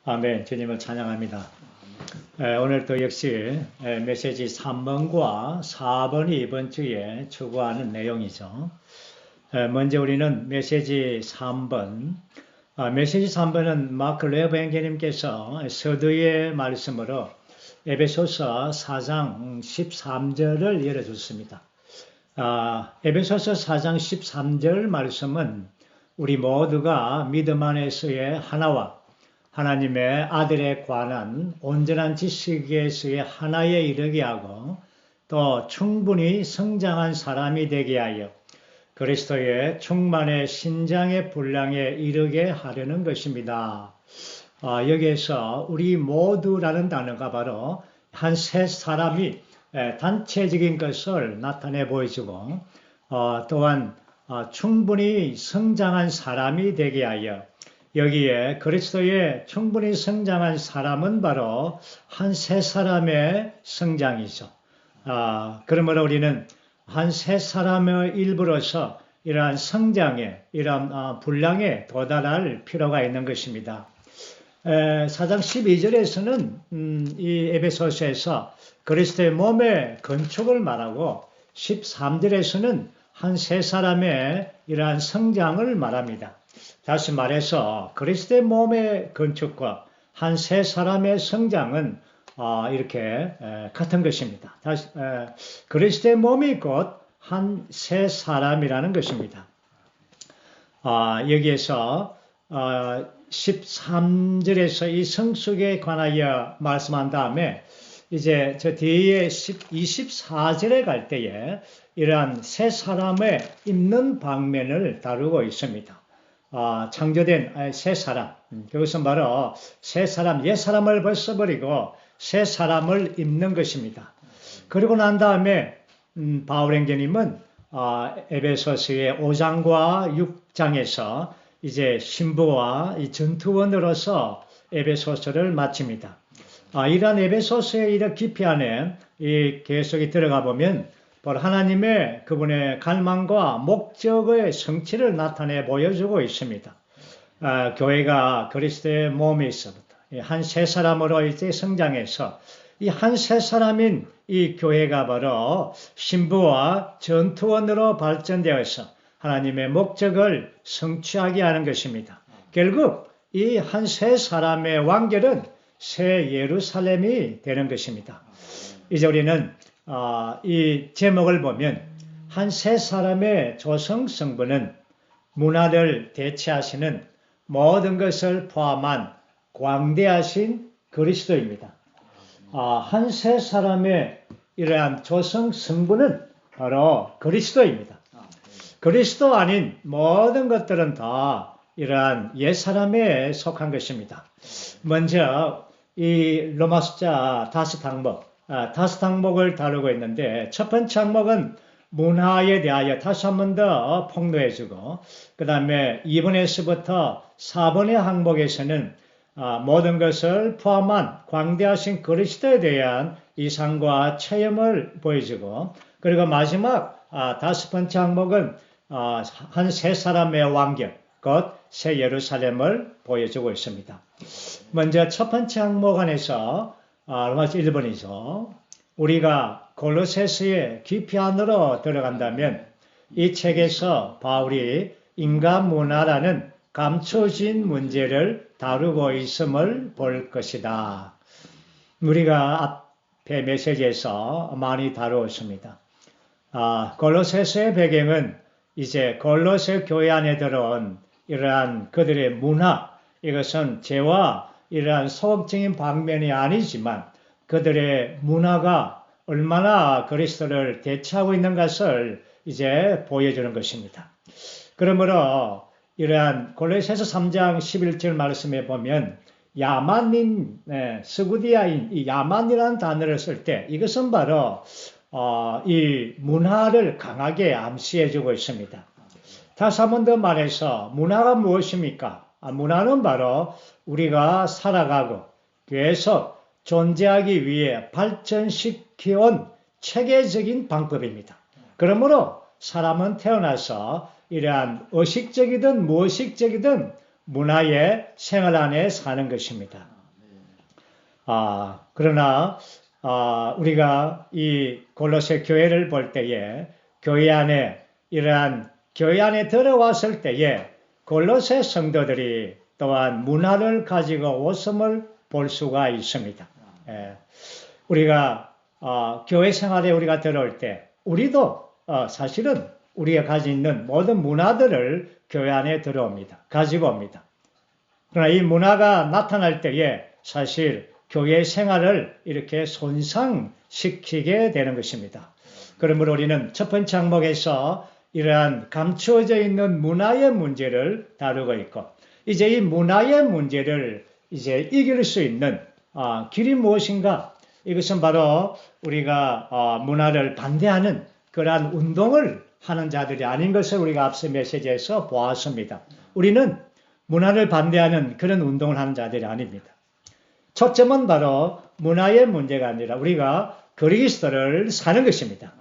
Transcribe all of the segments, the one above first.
아멘. 주님을 찬양합니다. 오늘도 역시 메시지 3번과 4번이 이번 주에 추구하는 내용이죠. 먼저 우리는 메시지 3번. 메시지 3번은 마크 레오 benge님께서 서두의 말씀으로 에베소서 4장 13절을 열어줬습니다. 에베소서 4장 13절 말씀은 우리 모두가 믿음 안에서의 하나와 하나님의 아들에 관한 온전한 지식에서의 하나에 이르게 하고 또 충분히 성장한 사람이 되게 하여 그리스도의 충만의 신장의 분량에 이르게 하려는 것입니다. 여기에서 우리 모두라는 단어가 바로 한 세 사람이 단체적인 것을 나타내 보여주고 또한 충분히 성장한 사람이 되게 하여 여기에 그리스도의 충분히 성장한 사람은 바로 한 세 사람의 성장이죠. 그러므로 우리는 한 세 사람의 일부로서 이러한 성장에, 이러한 분량에 도달할 필요가 있는 것입니다. 4장 12절에서는 이 에베소서에서 그리스도의 몸의 건축을 말하고 13절에서는 한 세 사람의 이러한 성장을 말합니다. 다시 말해서 그리스도의 몸의 건축과 한 세 사람의 성장은 이렇게 같은 것입니다. 그리스도의 몸이 곧 한 세 사람이라는 것입니다. 여기에서 13절에서 이 성숙에 관하여 말씀한 다음에 이제 저 뒤에 24절에 갈 때에 이러한 세 사람의 입는 방면을 다루고 있습니다. 창조된 세 사람, 그것은 바로 세 사람, 옛 사람을 벗어버리고 새 사람을 입는 것입니다. 그리고 난 다음에 바울행전님은 에베소서의 5장과 6장에서 이제 신부와 이 전투원으로서 에베소서를 마칩니다. 이러한 에베소서의 이런 깊이 안에 이 계속이 들어가 보면 바로 하나님의 그분의 갈망과 목적의 성취를 나타내 보여주고 있습니다. 교회가 그리스도의 몸에서부터 한 세 사람으로 이제 성장해서 이 한 세 사람인 이 교회가 바로 신부와 전투원으로 발전되어서 하나님의 목적을 성취하게 하는 것입니다. 결국 이 한 세 사람의 완결은 새 예루살렘이 되는 것입니다. 이제 우리는 이 제목을 보면 한 세 사람의 조성 성분은 문화를 대체하시는 모든 것을 포함한 광대하신 그리스도입니다. 한 세 사람의 이러한 조성 성분은 바로 그리스도입니다. 그리스도 아닌 모든 것들은 다 이러한 옛 사람에 속한 것입니다. 먼저 이 로마 숫자 5항목, 5항목을 다루고 있는데 첫 번째 항목은 문화에 대하여 다시 한 번 더 폭로해주고 그 다음에 2번에서부터 4번의 항목에서는 모든 것을 포함한 광대하신 그리스도에 대한 이상과 체험을 보여주고 그리고 마지막 5번째 항목은 한 세 사람의 완결, 곧 새 예루살렘을 보여주고 있습니다. 먼저 첫 번째 항목 안에서 로마서 1번이죠. 우리가 골로새서의 깊이 안으로 들어간다면 이 책에서 바울이 인간 문화라는 감춰진 문제를 다루고 있음을 볼 것이다. 우리가 앞에 메시지에서 많이 다루었습니다. 골로새서의 배경은 이제 골로새 교회 안에 들어온 이러한 그들의 문화, 이것은 죄와 이러한 소극적인 방면이 아니지만 그들의 문화가 얼마나 그리스도를 대체하고 있는 것을 이제 보여주는 것입니다. 그러므로 이러한 골로새서 3장 11절 말씀에 보면 야만인, 스구디아인, 이 야만이라는 단어를 쓸 때 이것은 바로 이 문화를 강하게 암시해주고 있습니다. 다시 한 번 더 말해서 문화가 무엇입니까? 문화는 바로 우리가 살아가고 계속 존재하기 위해 발전시켜온 체계적인 방법입니다. 그러므로 사람은 태어나서 이러한 의식적이든 무의식적이든 문화의 생활 안에 사는 것입니다. 그러나 우리가 이 골로새 교회를 볼 때에 교회 안에 이러한 교회 안에 들어왔을 때에 골로새 성도들이 또한 문화를 가지고 웃음을 볼 수가 있습니다. 우리가 교회 생활에 우리가 들어올 때 우리도 사실은 우리가 가지고 있는 모든 문화들을 교회 안에 들어옵니다. 가지고 옵니다. 그러나 이 문화가 나타날 때에 사실 교회 생활을 이렇게 손상시키게 되는 것입니다. 그러므로 우리는 첫 번째 항목에서 이러한 감추어져 있는 문화의 문제를 다루고 있고, 이제 이 문화의 문제를 이제 이길 수 있는 길이 무엇인가? 이것은 바로 우리가 문화를 반대하는 그러한 운동을 하는 자들이 아닌 것을 우리가 앞서 메시지에서 보았습니다. 우리는 문화를 반대하는 그런 운동을 하는 자들이 아닙니다. 초점은 바로 문화의 문제가 아니라 우리가 그리스도를 사는 것입니다.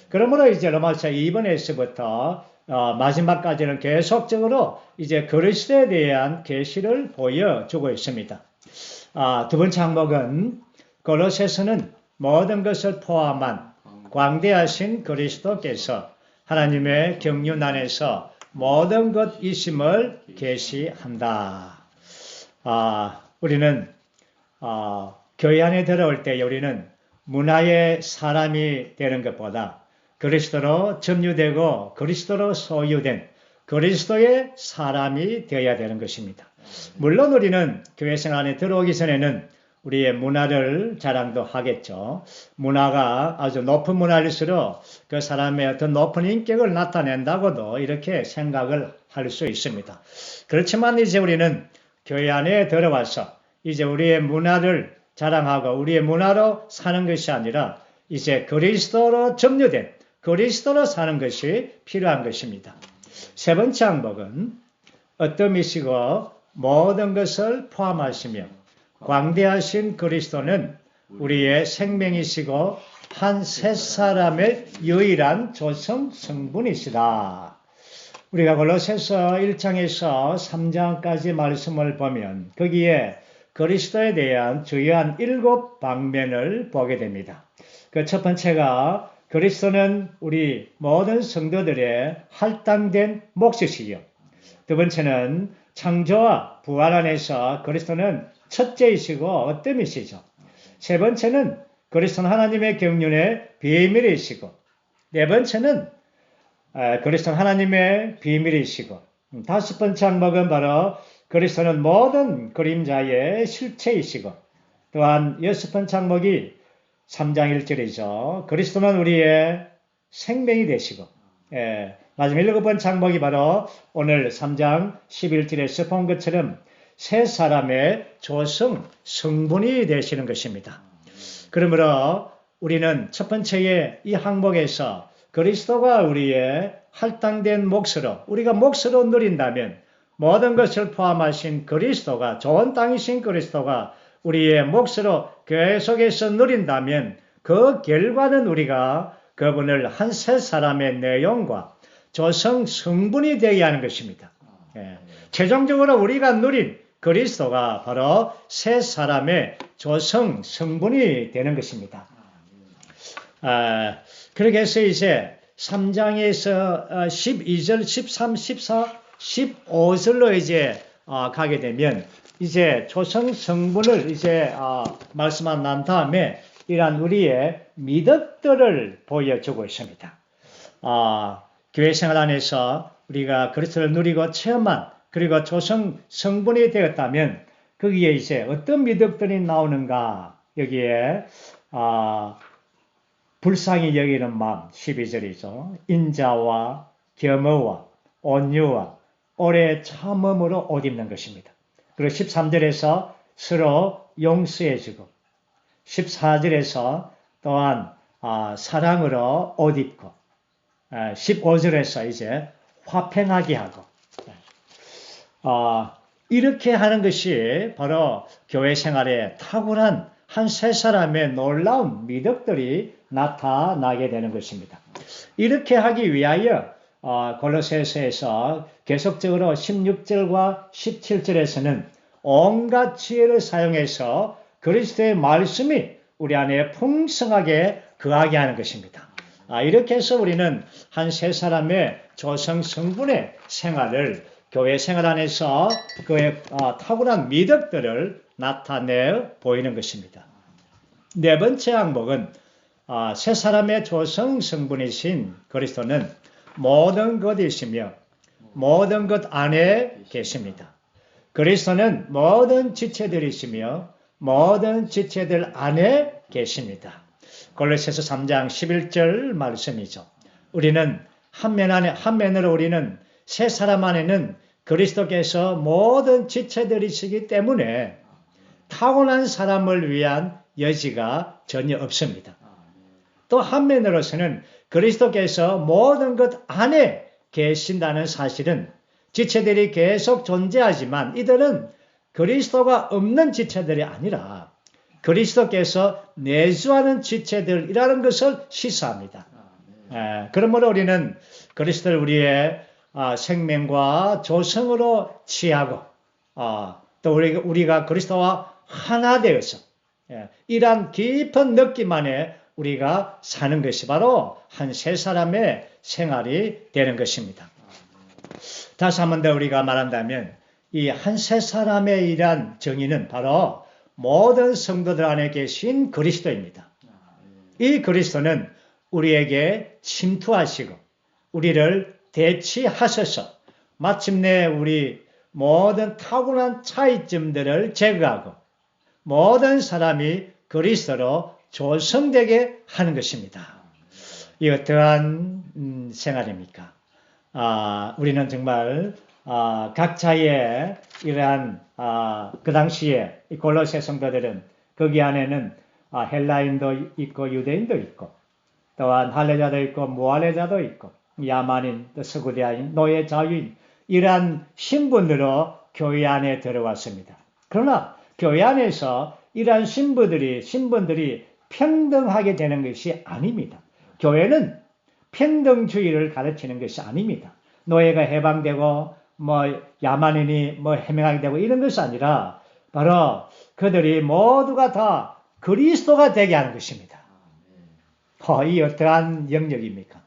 그러므로 이제 로마서 2번에서부터 마지막까지는 계속적으로 이제 그리스도에 대한 계시를 보여주고 있습니다. 두 번째 항목은 골로새서는 모든 것을 포함한 광대하신 그리스도께서 하나님의 경륜 안에서 모든 것이심을 계시한다. 우리는 교회 안에 들어올 때 우리는 문화의 사람이 되는 것보다 그리스도로 점유되고 그리스도로 소유된 그리스도의 사람이 되어야 되는 것입니다. 물론 우리는 교회 생활 안에 들어오기 전에는 우리의 문화를 자랑도 하겠죠. 문화가 아주 높은 문화일수록 그 사람의 어떤 높은 인격을 나타낸다고도 이렇게 생각을 할 수 있습니다. 그렇지만 이제 우리는 교회 안에 들어와서 이제 우리의 문화를 자랑하고 우리의 문화로 사는 것이 아니라 이제 그리스도로 점유된 그리스도로 사는 것이 필요한 것입니다. 세 번째 항목은 어떠미시고 모든 것을 포함하시며 광대하신 그리스도는 우리의 생명이시고 한 새 사람의 유일한 조성 성분이시다. 우리가 골로새서 1장에서 3장까지 말씀을 보면 거기에 그리스도에 대한 주요한 7 방면을 보게 됩니다. 그 첫 번째가 그리스도는 우리 모든 성도들의 할당된 몫이시요. 두 번째는 창조와 부활 안에서 그리스도는 첫째이시고 어뜸이시죠. 세 번째는 그리스도는 하나님의 경륜의 비밀이시고, 네 번째는 그리스도는 하나님의 비밀이시고, 다섯 번째 항목은 바로 그리스도는 모든 그림자의 실체이시고, 또한 여섯 번째 항목이 3장 1절이죠. 그리스도는 우리의 생명이 되시고, 마지막 7번째 항목이 바로 오늘 3장 11절에서 본 것처럼 새 사람의 조성, 성분이 되시는 것입니다. 그러므로 우리는 첫 번째의 이 항목에서 그리스도가 우리의 할당된 몫으로 우리가 몫으로 누린다면 모든 것을 포함하신 그리스도가 좋은 땅이신 그리스도가 우리의 몫으로 계속해서 누린다면 그 결과는 우리가 그분을 한 새 사람의 내용과 조성 성분이 되어야 하는 것입니다. 최종적으로 우리가 누린 그리스도가 바로 새 사람의 조성 성분이 되는 것입니다. 그렇게 해서 이제 3장에서 12절, 13, 14, 15절로 이제 가게 되면 이제 조성 성분을 이제 말씀한 난 다음에 이러한 우리의 미덕들을 보여주고 있습니다. 교회 생활 안에서 우리가 그리스도를 누리고 체험한 그리고 조성 성분이 되었다면 거기에 이제 어떤 미덕들이 나오는가? 여기에 불쌍히 여기는 마음 12절이죠. 인자와 겸허와 온유와 오래 참음으로 옷 입는 것입니다. 그리고 13절에서 서로 용서해주고 14절에서 또한 사랑으로 옷 입고 15절에서 이제 화평하게 하고 이렇게 하는 것이 바로 교회 생활에 탁월한 한 세 사람의 놀라운 미덕들이 나타나게 되는 것입니다. 이렇게 하기 위하여 골로새서에서 계속적으로 16절과 17절에서는 온갖 지혜를 사용해서 그리스도의 말씀이 우리 안에 풍성하게 거하게 하는 것입니다. 이렇게 해서 우리는 한 세 사람의 조성 성분의 생활을 교회 생활 안에서 그의 탁월한 미덕들을 나타내 보이는 것입니다. 네 번째 항목은 세 사람의 조성 성분이신 그리스도는 모든 것이시며 모든 것 안에 계십니다. 그리스도는 모든 지체들이시며 모든 지체들 안에 계십니다. 골로새서 3장 11절 말씀이죠. 우리는 한면으로 우리는 세 사람 안에는 그리스도께서 모든 지체들이시기 때문에 타고난 사람을 위한 여지가 전혀 없습니다. 또 한면으로서는 그리스도께서 모든 것 안에 계신다는 사실은 지체들이 계속 존재하지만 이들은 그리스도가 없는 지체들이 아니라 그리스도께서 내주하는 지체들이라는 것을 시사합니다. 그러므로 우리는 그리스도를 우리의 생명과 조성으로 취하고 또 우리가 그리스도와 하나 되어서 이러한 깊은 느낌 안에 우리가 사는 것이 바로 한 세 사람의 생활이 되는 것입니다. 다시 한 번 더 우리가 말한다면 이 한 세 사람의 이러한 정의는 바로 모든 성도들 안에 계신 그리스도입니다. 이 그리스도는 우리에게 침투하시고 우리를 대치하셔서 마침내 우리 모든 타고난 차이점들을 제거하고 모든 사람이 그리스도로 조성되게 하는 것입니다. 이 어떠한 생활입니까? 우리는 정말 각자의 이러한 그 당시에 골로새 성도들은 거기 안에는 헬라인도 있고 유대인도 있고 또한 할례자도 있고 무할례자도 있고 야만인, 또 서구대하인, 노예, 자유인 이러한 신분으로 교회 안에 들어왔습니다. 그러나 교회 안에서 이러한 신분들이 평등하게 되는 것이 아닙니다. 교회는 평등주의를 가르치는 것이 아닙니다. 노예가 해방되고 야만인이 해명하게 되고 이런 것이 아니라 바로 그들이 모두가 다 그리스도가 되게 하는 것입니다. 이 어떠한 영역입니까?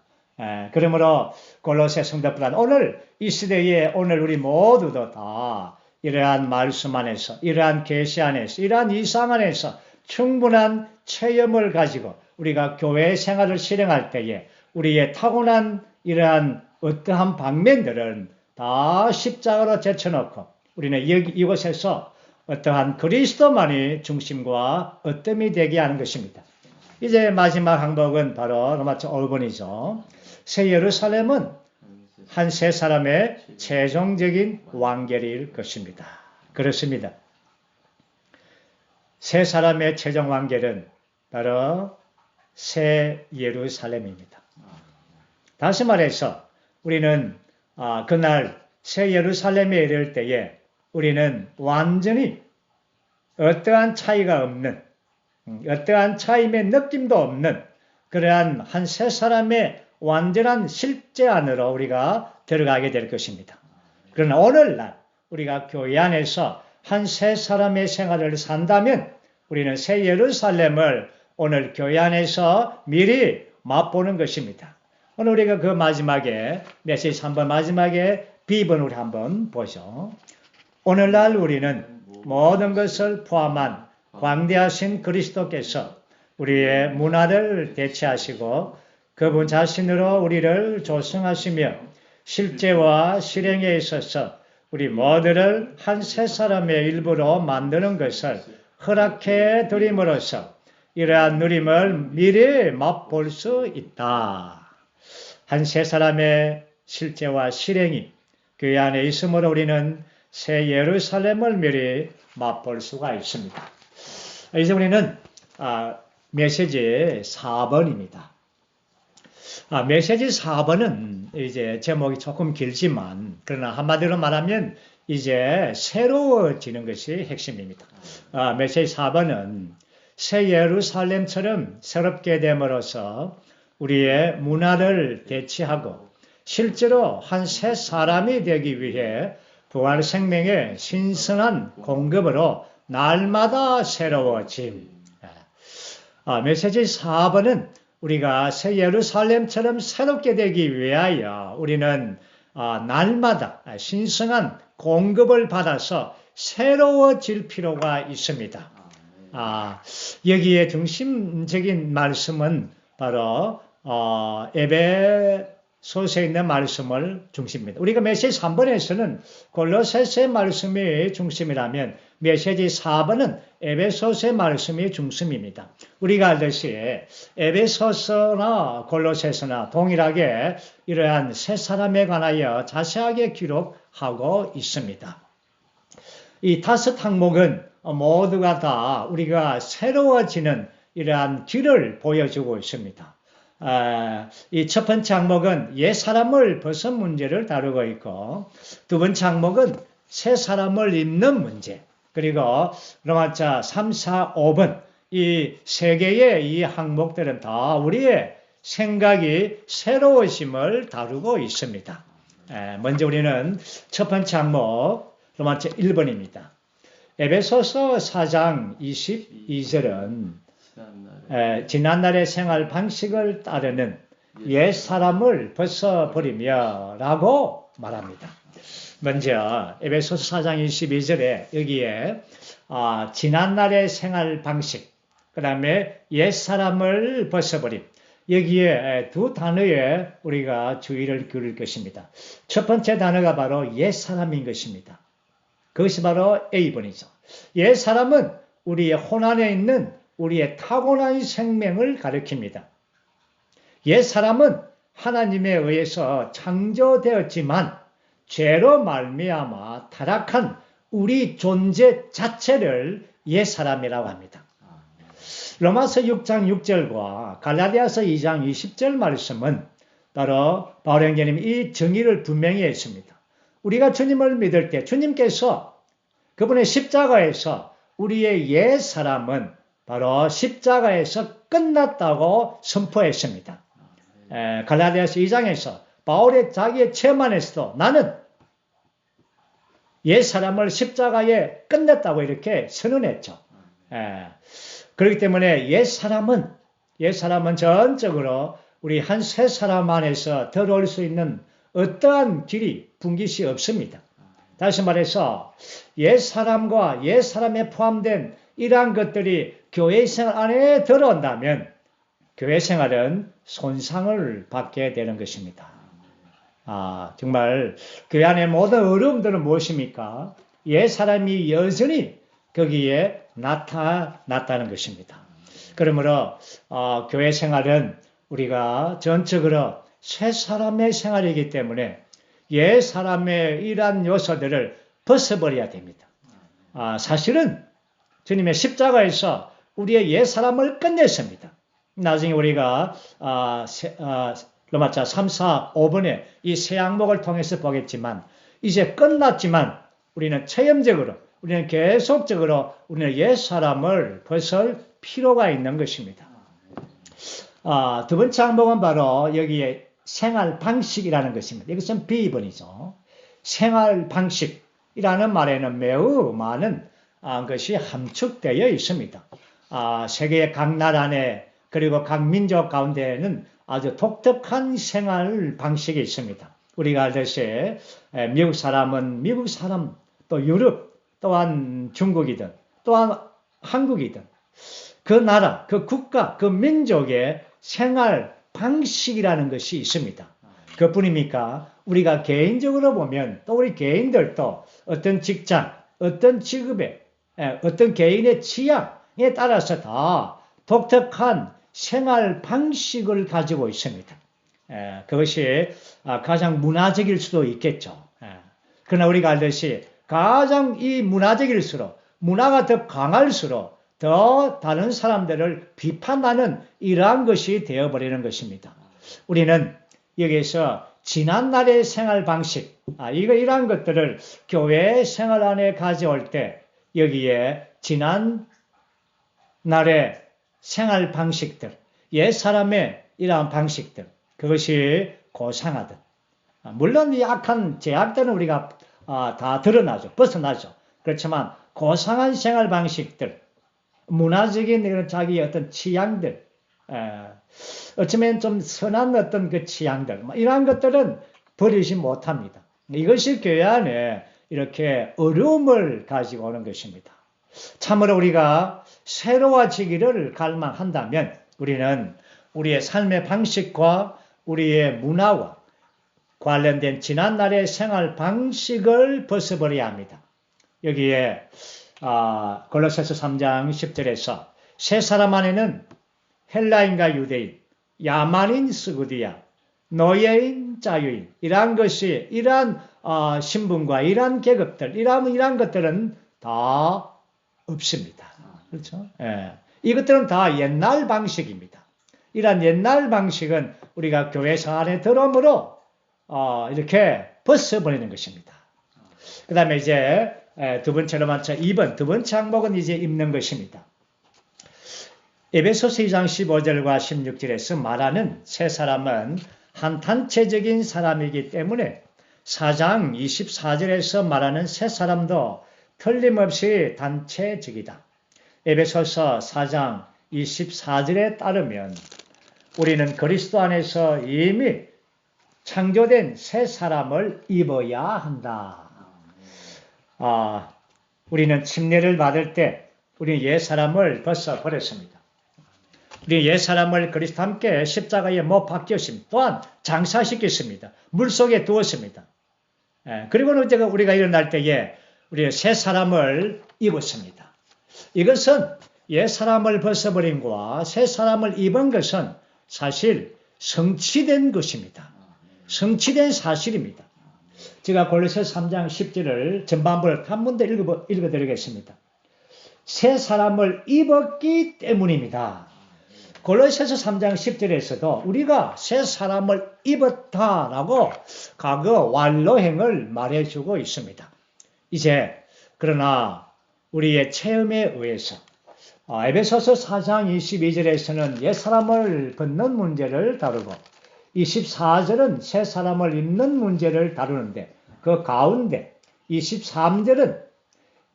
그러므로 골로새 성도들은 오늘 이 시대에 오늘 우리 모두도 다 이러한 말씀 안에서 이러한 계시 안에서 이러한 이상 안에서 충분한 체험을 가지고 우리가 교회 생활을 실행할 때에 우리의 타고난 이러한 어떠한 방면들은 다 십자가로 제쳐놓고 우리는 이곳에서 어떠한 그리스도만이 중심과 어뜸이 되게 하는 것입니다. 이제 마지막 항목은 바로 로마서 5번이죠. 새 예루살렘은 한 세 사람의 최종적인 완결일 것입니다. 그렇습니다. 세 사람의 최종 완결은 바로 새 예루살렘입니다. 다시 말해서 우리는 그날 새 예루살렘에 이를 때에 우리는 완전히 어떠한 차이가 없는 어떠한 차이의 느낌도 없는 그러한 한 세 사람의 완전한 실제 안으로 우리가 들어가게 될 것입니다. 그러나 오늘날 우리가 교회 안에서 한 세 사람의 생활을 산다면 우리는 새 예루살렘을 오늘 교회 안에서 미리 맛보는 것입니다. 오늘 우리가 그 마지막에 메시지 3번 마지막에 B번을 한번 보죠. 오늘날 우리는 모든 것을 포함한 광대하신 그리스도께서 우리의 문화를 대체하시고 그분 자신으로 우리를 조성하시며 실제와 실행에 있어서 우리 모두를 한 세 사람의 일부로 만드는 것을 허락해 드림으로써 이러한 누림을 미리 맛볼 수 있다. 한 세 사람의 실제와 실행이 교회 안에 있으므로 우리는 새 예루살렘을 미리 맛볼 수가 있습니다. 이제 우리는 메시지 4번입니다. 메시지 4번은 이제 제목이 조금 길지만 그러나 한마디로 말하면 이제 새로워지는 것이 핵심입니다. 메시지 4번은 새 예루살렘처럼 새롭게 됨으로써 우리의 문화를 대체하고 실제로 한 새 사람이 되기 위해 부활 생명의 신선한 공급으로 날마다 새로워짐. 메시지 4번은 우리가 새 예루살렘처럼 새롭게 되기 위하여 우리는 날마다 신성한 공급을 받아서 새로워질 필요가 있습니다. 여기에 중심적인 말씀은 바로 에베소서에 있는 말씀을 중심입니다. 우리가 메시지 3번에서는 골로새서의 말씀이 중심이라면 메시지 4번은 에베소서의 말씀이 중심입니다. 우리가 알듯이 에베소서나 골로새서나 동일하게 이러한 새 사람에 관하여 자세하게 기록하고 있습니다. 이 5 항목은 모두가 다 우리가 새로워지는 이러한 길을 보여주고 있습니다. 이 첫 번째 항목은 옛 사람을 벗은 문제를 다루고 있고, 두 번째 항목은 새 사람을 입는 문제, 그리고 로마자 3, 4, 5번 이 세 개의 이 항목들은 다 우리의 생각이 새로우심을 다루고 있습니다. 먼저 우리는 첫 번째 항목 로마자 1번입니다. 에베소서 4장 22절은 지난날의 생활 방식을 따르는 옛 사람을 벗어버리며 라고 말합니다. 먼저 에베소서 4장 22절에 여기에 지난날의 생활 방식, 그 다음에 옛 사람을 벗어버림, 여기에 두 단어에 우리가 주의를 기울일 것입니다. 첫 번째 단어가 바로 옛 사람인 것입니다. 그것이 바로 A번이죠. 옛 사람은 우리의 혼안에 있는 우리의 타고난 생명을 가리킵니다. 옛 사람은 하나님에 의해서 창조되었지만 죄로 말미암아 타락한 우리 존재 자체를 옛 사람이라고 합니다. 로마서 6장 6절과 갈라디아서 2장 20절 말씀은 바로 바울 형제님이 이 정의를 분명히 했습니다. 우리가 주님을 믿을 때 주님께서 그분의 십자가에서 우리의 옛 사람은 바로 십자가에서 끝났다고 선포했습니다. 갈라디아서 2장에서 바울의 자기의 체험안에서도 나는 옛 사람을 십자가에 끝냈다고 이렇게 선언했죠. 그렇기 때문에 옛 사람은 전적으로 우리 한 새 사람 안에서 들어올 수 있는 어떠한 길이 분깃이 없습니다. 다시 말해서 옛 사람과 옛 사람에 포함된 이러한 것들이 교회 생활 안에 들어온다면 교회 생활은 손상을 받게 되는 것입니다. 정말 교회 안의 모든 어려움들은 무엇입니까? 옛 사람이 여전히 거기에 나타났다는 것입니다. 그러므로 교회 생활은 우리가 전적으로 새 사람의 생활이기 때문에 옛 사람의 이러한 요소들을 벗어버려야 됩니다. 사실은 주님의 십자가에서 우리의 옛 사람을 끝냈습니다. 나중에 우리가 로마자 3, 4, 5번에 이 세 항목을 통해서 보겠지만 이제 끝났지만 우리는 체험적으로 우리는 계속적으로 우리는 옛 사람을 벗을 필요가 있는 것입니다. 두 번째 항목은 바로 여기에 생활 방식이라는 것입니다. 이것은 B번이죠. 생활 방식이라는 말에는 매우 많은 것이 함축되어 있습니다. 세계의 각 나라 안에 그리고 각 민족 가운데에는 아주 독특한 생활 방식이 있습니다. 우리가 알듯이 미국 사람은 미국 사람, 또 유럽, 또한 중국이든 또한 한국이든 그 나라, 그 국가, 그 민족의 생활 방식이라는 것이 있습니다. 그뿐입니까? 우리가 개인적으로 보면 또 우리 개인들도 어떤 직장, 어떤 직업에, 어떤 개인의 취향에 따라서 다 독특한 생활 방식을 가지고 있습니다. 그것이 가장 문화적일 수도 있겠죠. 그러나 우리가 알듯이 가장 이 문화적일수록 문화가 더 강할수록 더 다른 사람들을 비판하는 이러한 것이 되어버리는 것입니다. 우리는 여기에서 지난날의 생활 방식, 이러한 것들을 교회 생활 안에 가져올 때 여기에 지난날의 생활 방식들, 옛 사람의 이러한 방식들, 그것이 고상하든 물론 이 악한 제약들은 우리가 다 드러나죠. 벗어나죠. 그렇지만 고상한 생활 방식들, 문화적인 이런 자기의 어떤 취향들, 어쩌면 좀 선한 어떤 그 취향들, 이러한 것들은 버리지 못합니다. 이것이 교회 안에 이렇게 어려움을 가지고 오는 것입니다. 참으로 우리가 새로워지기를 갈망한다면 우리는 우리의 삶의 방식과 우리의 문화와 관련된 지난날의 생활 방식을 벗어버려야 합니다. 여기에 골로새서 3장 10절에서 새 사람 안에는 헬라인과 유대인, 야만인, 스구디아, 노예인, 자유인 이러한 것이 이러한 신분과 이러한 계급들 이러한 것들은 다 없습니다. 그렇죠? 예. 이것들은 다 옛날 방식입니다. 이러한 옛날 방식은 우리가 교회사 안에 들어옴으로 이렇게 벗어버리는 것입니다. 그 다음에 이제 두 번째로 맞춰 2번 두 번째 항목은 이제 입는 것입니다. 에베소서 2장 15절과 16절에서 말하는 새 사람은 한 단체적인 사람이기 때문에 4장 24절에서 말하는 새 사람도 틀림없이 단체적이다. 에베소서 4장 24절에 따르면 우리는 그리스도 안에서 이미 창조된 새 사람을 입어야 한다. 우리는 침례를 받을 때 우리는 옛 사람을 벗어버렸습니다. 우리 옛 사람을 그리스도와 함께 십자가에 못 박혔습니다. 또한 장사시켰습니다. 물속에 두었습니다. 그리고는 우리가 일어날 때에 우리 새 사람을 입었습니다. 이것은 옛 사람을 벗어버린 것과 새 사람을 입은 것은 사실 성취된 것입니다. 성취된 사실입니다. 제가 골로새서 3장 10절을 전반부를 한 번 더 읽어드리겠습니다. 새 사람을 입었기 때문입니다. 골로새서 3장 10절에서도 우리가 새 사람을 입었다라고 과거 완료행을 말해주고 있습니다. 이제 그러나 우리의 체험에 의해서 에베소서 4장 22절에서는 옛 사람을 벗는 문제를 다루고 24절은 새 사람을 입는 문제를 다루는데 그 가운데 23절은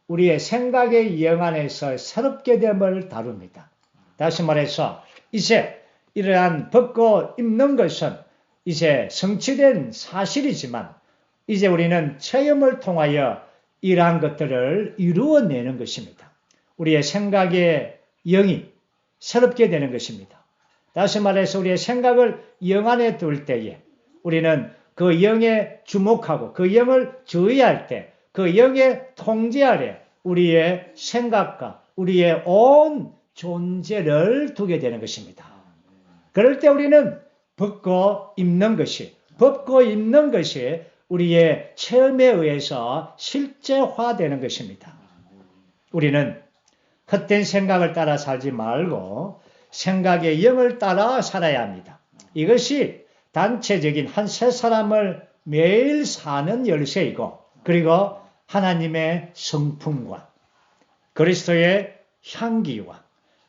우리의 생각의 영 안에서 새롭게 됨을 다룹니다. 다시 말해서 이제 이러한 벗고 입는 것은 이제 성취된 사실이지만 이제 우리는 체험을 통하여 이러한 것들을 이루어내는 것입니다. 우리의 생각의 영이 새롭게 되는 것입니다. 다시 말해서 우리의 생각을 영 안에 둘 때에 우리는 그 영에 주목하고 그 영을 주의할 때 그 영의 통제 아래 우리의 생각과 우리의 온 존재를 두게 되는 것입니다. 그럴 때 우리는 벗고 입는 것이 우리의 체험에 의해서 실제화되는 것입니다. 우리는 헛된 생각을 따라 살지 말고 생각의 영을 따라 살아야 합니다. 이것이 단체적인 한 새 사람을 매일 사는 열쇠이고 그리고 하나님의 성품과 그리스도의 향기와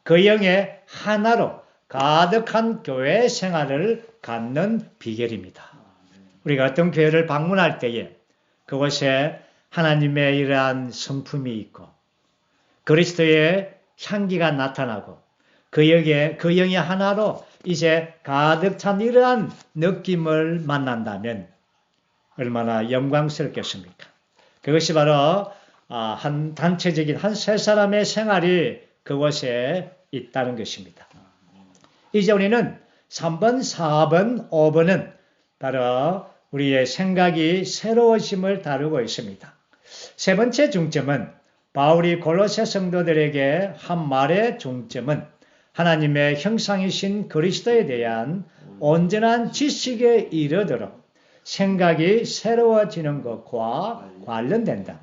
그 영의 하나로 가득한 교회 생활을 갖는 비결입니다. 우리가 어떤 교회를 방문할 때에 그곳에 하나님의 이러한 성품이 있고 그리스도의 향기가 나타나고 그 영의 하나로 이제 가득 찬 이러한 느낌을 만난다면 얼마나 영광스럽겠습니까? 그것이 바로 한 단체적인 한 세 사람의 생활이 그곳에 있다는 것입니다. 이제 우리는 3번, 4번, 5번은 바로 우리의 생각이 새로워짐을 다루고 있습니다. 세 번째 중점은 바울이 골로새 성도들에게 한 말의 중점은 하나님의 형상이신 그리스도에 대한 온전한 지식에 이르도록 생각이 새로워지는 것과 관련된다.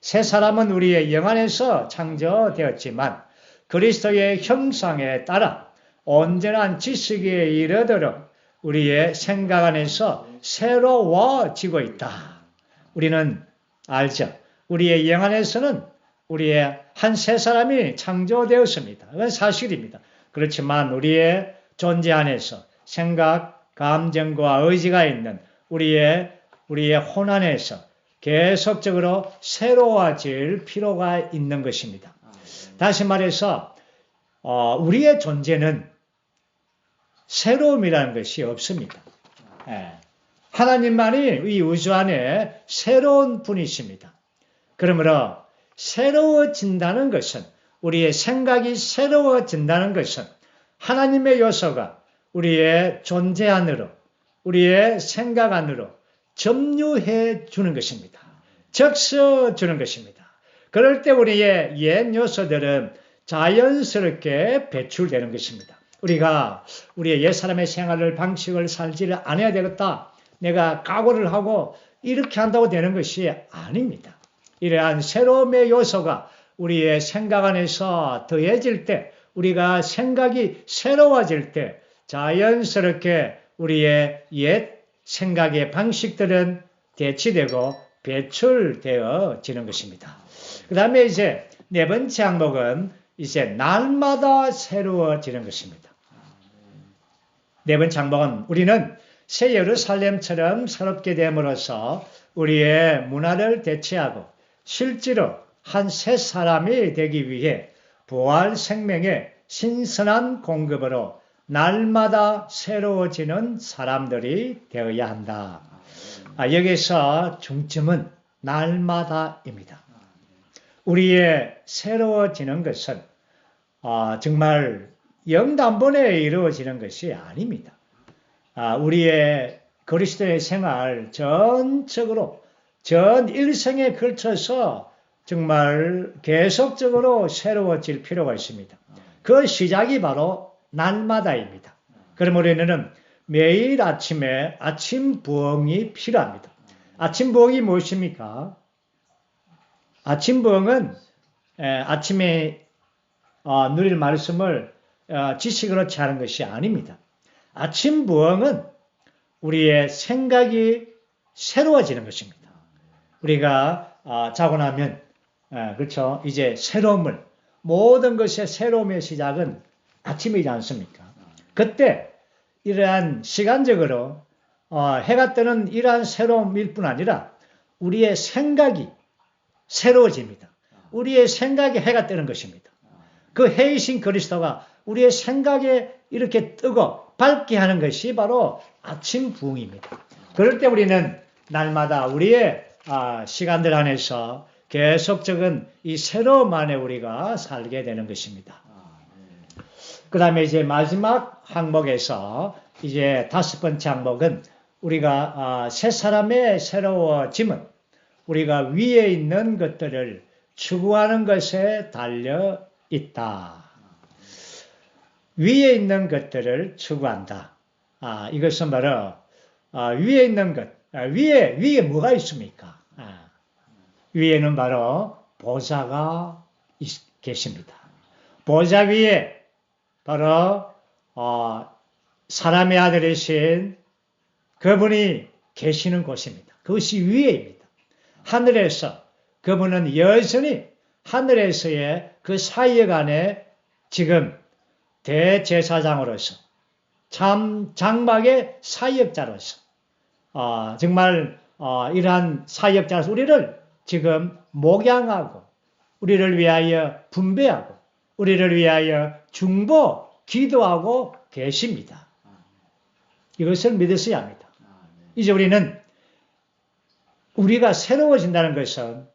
새 사람은 우리의 영 안에서 창조되었지만 그리스도의 형상에 따라 온전한 지식에 이르도록 우리의 생각 안에서 새로워지고 있다. 우리는 알죠. 우리의 영 안에서는 우리의 한 새 사람이 창조되었습니다. 그건 사실입니다. 그렇지만 우리의 존재 안에서 생각, 감정과 의지가 있는 우리의 혼안에서 계속적으로 새로워질 필요가 있는 것입니다. 다시 말해서 우리의 존재는 새로움이라는 것이 없습니다. 하나님만이 이 우주 안에 새로운 분이십니다. 그러므로 새로워진다는 것은, 우리의 생각이 새로워진다는 것은 하나님의 요소가 우리의 존재 안으로, 우리의 생각 안으로 점유해 주는 것입니다. 적셔 주는 것입니다. 그럴 때 우리의 옛 요소들은 자연스럽게 배출되는 것입니다. 우리가 우리의 옛사람의 생활을, 방식을 살지를 않아야 되겠다, 내가 각오를 하고 이렇게 한다고 되는 것이 아닙니다. 이러한 새로움의 요소가 우리의 생각 안에서 더해질 때, 우리가 생각이 새로워질 때 자연스럽게 우리의 옛 생각의 방식들은 대치되고 배출되어지는 것입니다. 그 다음에 이제 네 번째 항목은 이제 날마다 새로워지는 것입니다. 네 번째 항목은 우리는 새 예루살렘처럼 새롭게 됨으로써 우리의 문화를 대체하고 실제로 한 새 사람이 되기 위해 부활 생명의 신선한 공급으로 날마다 새로워지는 사람들이 되어야 한다. 여기서 중점은 날마다입니다. 우리의 새로워지는 것은 정말 영단번에 이루어지는 것이 아닙니다. 우리의 그리스도의 생활 전적으로 전 일생에 걸쳐서 정말 계속적으로 새로워질 필요가 있습니다. 그 시작이 바로 날마다입니다. 그러므로 우리는 매일 아침에 아침 부흥이 필요합니다. 아침 부흥이 무엇입니까? 아침 부흥은 아침에 누릴 말씀을 지식으로 취하는 것이 아닙니다. 아침 부흥은 우리의 생각이 새로워지는 것입니다. 우리가 자고 나면 그렇죠. 이제 새로움을, 모든 것의 새로움의 시작은 아침이지 않습니까? 그때 이러한 시간적으로 해가 뜨는 이러한 새로움일 뿐 아니라 우리의 생각이 새로워집니다. 우리의 생각에 해가 뜨는 것입니다. 그 해이신 그리스도가 우리의 생각에 이렇게 뜨고 밝게 하는 것이 바로 아침 부흥입니다. 그럴 때 우리는 날마다 우리의 시간들 안에서 계속적인 이 새로움 안에 우리가 살게 되는 것입니다. 그 다음에 이제 마지막 항목에서 이제 다섯 번째 항목은 우리가 새 사람의 새로워짐은 우리가 위에 있는 것들을 추구하는 것에 달려 있다. 위에 있는 것들을 추구한다. 이것은 바로 위에 있는 것, 위에 뭐가 있습니까? 위에는 바로 보좌가 계십니다. 보좌 위에 바로 사람의 아들이신 그분이 계시는 곳입니다. 그것이 위에입니다. 하늘에서 그분은 여전히 하늘에서의 그 사역 안에 지금 대제사장으로서 참 장막의 사역자로서 정말 이러한 사역자로서 우리를 지금 목양하고 우리를 위하여 분배하고 우리를 위하여 중보 기도하고 계십니다. 이것을 믿으셔야 합니다. 이제 우리가 새로워진다는 것은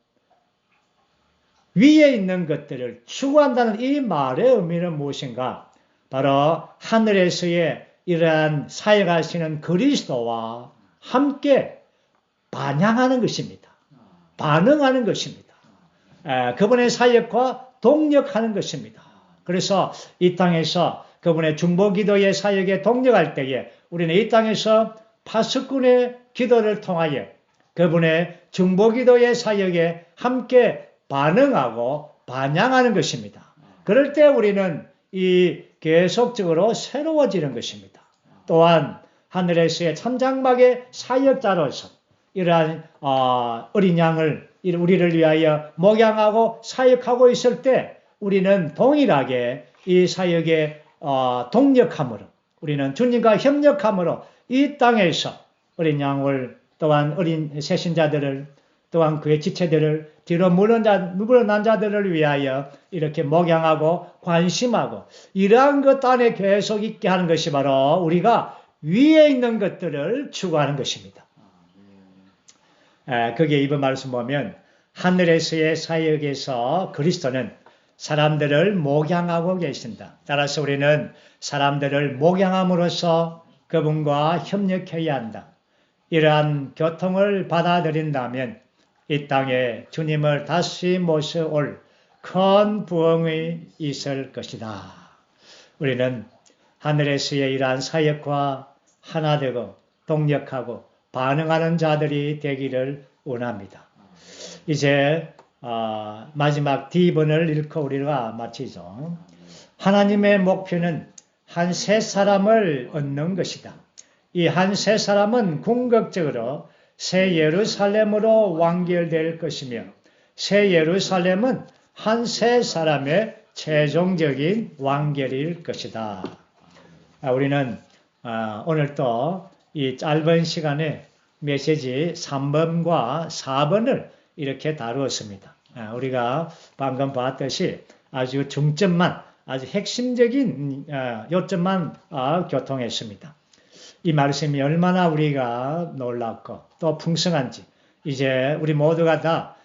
위에 있는 것들을 추구한다는 이 말의 의미는 무엇인가? 바로 하늘에서의 이러한 사역하시는 그리스도와 함께 반향하는 것입니다. 반응하는 것입니다. 그분의 사역과 동력하는 것입니다. 그래서 이 땅에서 그분의 중보기도의 사역에 동력할 때에 우리는 이 땅에서 파수꾼의 기도를 통하여 그분의 중보기도의 사역에 함께 반응하고 반향하는 것입니다. 그럴 때 우리는 이 계속적으로 새로워지는 것입니다. 또한 하늘에서의 천장막의 사역자로서 이러한 어린 양을 우리를 위하여 목양하고 사역하고 있을 때 우리는 동일하게 이 사역에 동력함으로 우리는 주님과 협력함으로 이 땅에서 어린 양을 또한 어린 새신자들을 또한 그의 지체들을 뒤로 물러난 자들을 위하여 이렇게 목양하고 관심하고 이러한 것 안에 계속 있게 하는 것이 바로 우리가 위에 있는 것들을 추구하는 것입니다. 거기에 이번 말씀 보면 하늘에서의 사역에서 그리스도는 사람들을 목양하고 계신다. 따라서 우리는 사람들을 목양함으로써 그분과 협력해야 한다. 이러한 교통을 받아들인다면 이 땅에 주님을 다시 모셔올 큰 부흥이 있을 것이다. 우리는 하늘에서의 이러한 사역과 하나 되고 동력하고 반응하는 자들이 되기를 원합니다. 이제 마지막 D번을 읽고 우리가 마치죠. 하나님의 목표는 한 세 사람을 얻는 것이다. 이 한 세 사람은 궁극적으로 새 예루살렘으로 완결될 것이며 새 예루살렘은 한 세 사람의 최종적인 완결일 것이다. 우리는 오늘 또 이 짧은 시간에 메시지 3번과 4번을 이렇게 다루었습니다. 우리가 방금 봤듯이 아주 중점만, 아주 핵심적인 요점만 교통했습니다. 이 말씀이 얼마나 우리가 놀랍고 또 풍성한지 이제 우리 모두가 다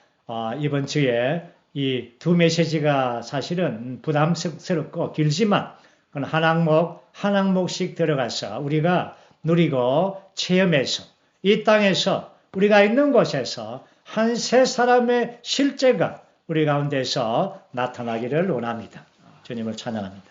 이번 주에 이 두 메시지가 사실은 부담스럽고 길지만 한 항목씩 들어가서 우리가 누리고 체험해서 이 땅에서 우리가 있는 곳에서 한 세 사람의 실제가 우리 가운데서 나타나기를 원합니다. 주님을 찬양합니다.